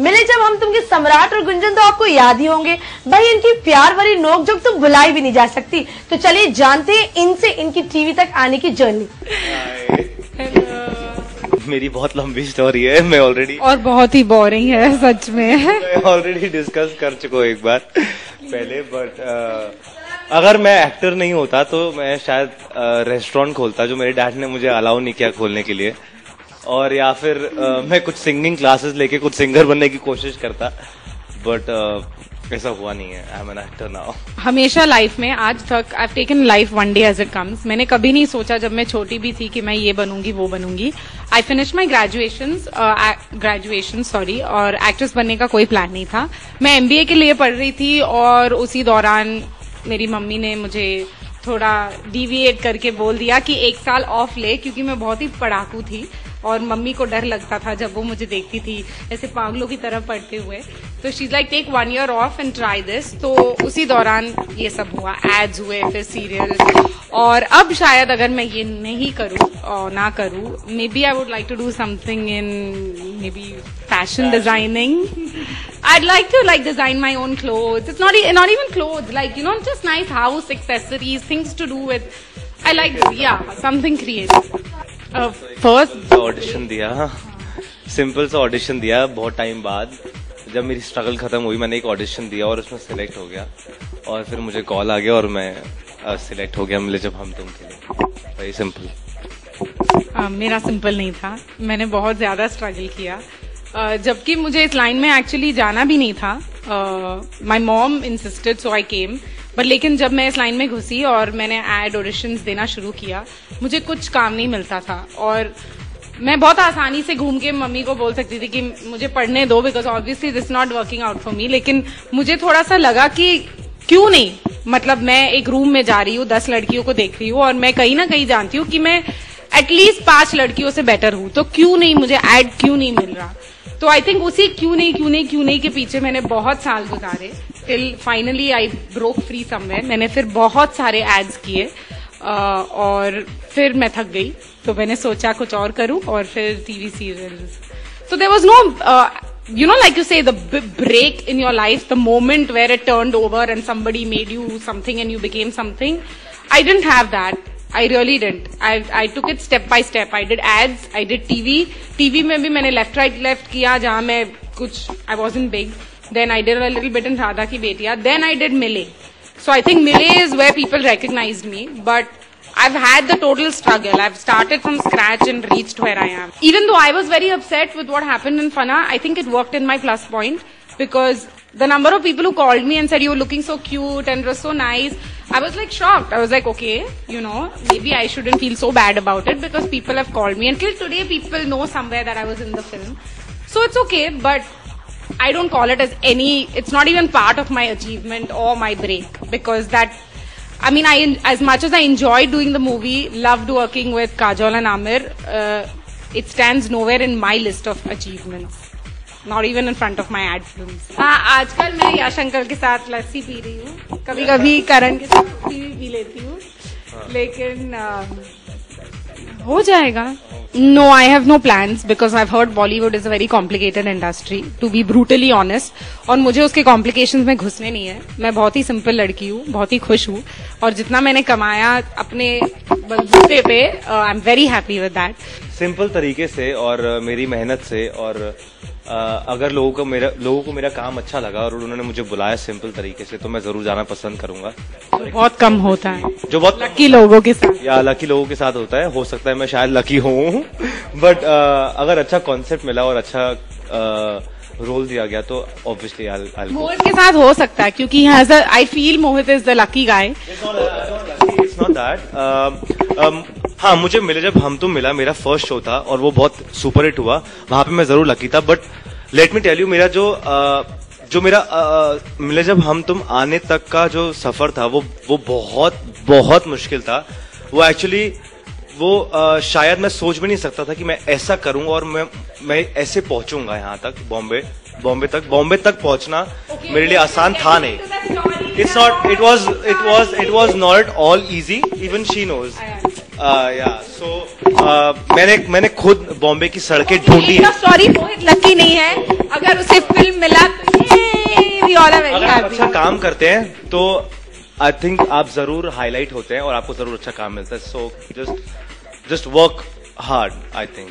मिले जब हम तुम के सम्राट और गुंजन तो आपको याद ही होंगे। भाई इनकी प्यार भरी नोकझोंक तो भुलाई भी नहीं जा सकती। तो चलिए जानते हैं इनसे इनकी टीवी तक आने की जर्नी। मेरी बहुत लंबी स्टोरी है, मैं ऑलरेडी और बहुत ही बोरिंग है सच में। मैं ऑलरेडी डिस्कस कर चुका हूँ एक बार पहले, बट अगर मैं एक्टर नहीं होता तो मैं शायद रेस्टोरेंट खोलता, जो मेरे डैड ने मुझे अलाउ नहीं किया खोलने के लिए, और या फिर मैं कुछ सिंगिंग क्लासेस लेके कुछ सिंगर बनने की कोशिश करता, बट ऐसा हुआ नहीं है। I am an actor now. हमेशा लाइफ में आज तक I have taken life one day as it comes. मैंने कभी नहीं सोचा जब मैं छोटी भी थी कि मैं ये बनूंगी वो बनूंगी। आई फिनिश माई ग्रेजुएशन और एक्ट्रेस बनने का कोई प्लान नहीं था। मैं MBA के लिए पढ़ रही थी और उसी दौरान मेरी मम्मी ने मुझे थोड़ा डिविएट करके बोल दिया कि 1 साल ऑफ ले, क्योंकि मैं बहुत ही पढ़ाकू थी और मम्मी को डर लगता था जब वो मुझे देखती थी ऐसे पागलों की तरह पढ़ते हुए। तो she is like take 1 year off and try this. तो उसी दौरान ये सब हुआ, एड्स हुए, फिर सीरियल। और अब शायद अगर मैं ये नहीं करूँ और ना करूँ, maybe I would like to do something in maybe fashion designing. I'd like to design my own clothes. It's not even clothes, just nice house accessories, things to do with. I like something creative. First audition दिया, simple सा audition दिया बहुत time बाद। जब मेरी struggle खत्म हुई मैंने एक ऑडिशन दिया और उसमें सिलेक्ट हो गया, और फिर मुझे कॉल आ गया और मैं सिलेक्ट हो गया मिले जब हम तुम के लिए। Very simple. मेरा सिंपल नहीं था, मैंने बहुत ज्यादा स्ट्रगल किया, जबकि मुझे इस लाइन में एक्चुअली जाना भी नहीं था। My mom insisted so I came, but लेकिन जब मैं इस लाइन में घुसी और मैंने एड ऑडिशंस देना शुरू किया, मुझे कुछ काम नहीं मिलता था और मैं बहुत आसानी से घूम के मम्मी को बोल सकती थी कि मुझे पढ़ने दो, because obviously this not working out for me. लेकिन मुझे थोड़ा सा लगा कि क्यों नहीं, मतलब मैं एक रूम में जा रही हूँ, 10 लड़कियों को देख रही हूँ और मैं कहीं ना कहीं जानती हूँ कि मैं एटलीस्ट 5 लड़कियों से बेटर हूँ, तो क्यों नहीं, मुझे एड क्यों नहीं मिल रहा। तो आई थिंक उसी क्यों नहीं के पीछे मैंने बहुत साल गुजारे, till finally I broke free somewhere. मैंने फिर बहुत सारे एड्स किए और फिर मैं थक गई, तो मैंने सोचा कुछ और करूं, और फिर TV serials. So there was no, like you say, the break in your life, the moment where it turned over and somebody made you something and you became something. I didn't have that. I really didn't. I took it step by step. I did ads, I did TV. TV में भी मैंने left right left किया, जहाँ मैं कुछ I wasn't big. Then I did a little bit in Radha Ki Betiya. Then I did Mile. So I think Mile is where people recognized me. But I've had the total struggle. I've started from scratch and reached where I am. Even though I was very upset with what happened in Fana, I think it worked in my plus point, because the number of people who called me and said, you're looking so cute and it was so nice, I was like shocked. I was like, okay, maybe I shouldn't feel so bad about it, because people have called me. Until today, people know somewhere that I was in the film. So it's okay, but I don't call it as it's not even part of my achievement or my break, because as much as I enjoyed doing the movie, loved working with Kajol and Amir, it stands nowhere in my list of achievements. Not even in front of my ad films. हाँ, आजकल मैं यश uncle के साथ लस्सी P रही हूँ, कभी कभी करण के साथ भी पी लेती हूँ, लेकिन हो जाएगा. No, I have no plans because I've heard Bollywood is a very complicated industry, to be brutally honest. और मुझे उसके complications में घुसने नहीं है. मैं बहुत ही simple लड़की हूँ, बहुत ही खुश हूँ, और जितना मैंने कमाया अपने बलबूते पे, I'm very happy with that. Simple तरीके से और मेरी मेहनत से, और अगर लोगों को मेरा काम अच्छा लगा और उन्होंने मुझे बुलाया सिंपल तरीके से, तो मैं जरूर जाना पसंद करूंगा. बहुत कम होता है जो बहुत लकी लोगों के साथ, या लकी लोगों के साथ होता है. हो सकता है मैं शायद लकी हूँ, बट अगर अच्छा कॉन्सेप्ट मिला और अच्छा रोल दिया गया तो ऑब्वियसली मोहित के साथ हो सकता है, क्योंकि I feel Mohit is the lucky guy. It's not that. हाँ, मुझे मिले जब हम तुम मिला, मेरा फर्स्ट शो था और वो बहुत सुपर हिट हुआ, वहां पे मैं जरूर लकी था. But let me tell you, मेरा जो मेरा मिले जब हम तुम आने तक का जो सफर था, वो बहुत बहुत मुश्किल था. वो एक्चुअली शायद मैं सोच भी नहीं सकता था कि मैं ऐसा करूंगा और मैं ऐसे पहुंचूंगा यहाँ तक, बॉम्बे तक पहुंचना मेरे लिए आसान था नहीं. It was not all easy, even she knows. मैंने खुद बॉम्बे की सड़कें ढूंढी है। सॉरी मोहित लकी नहीं है, अगर उसे फिल्म मिला तो we all are very अगर आप happy. अच्छा काम करते हैं तो आई थिंक आप जरूर हाईलाइट होते हैं और आपको जरूर अच्छा काम मिलता है। So just work hard I think.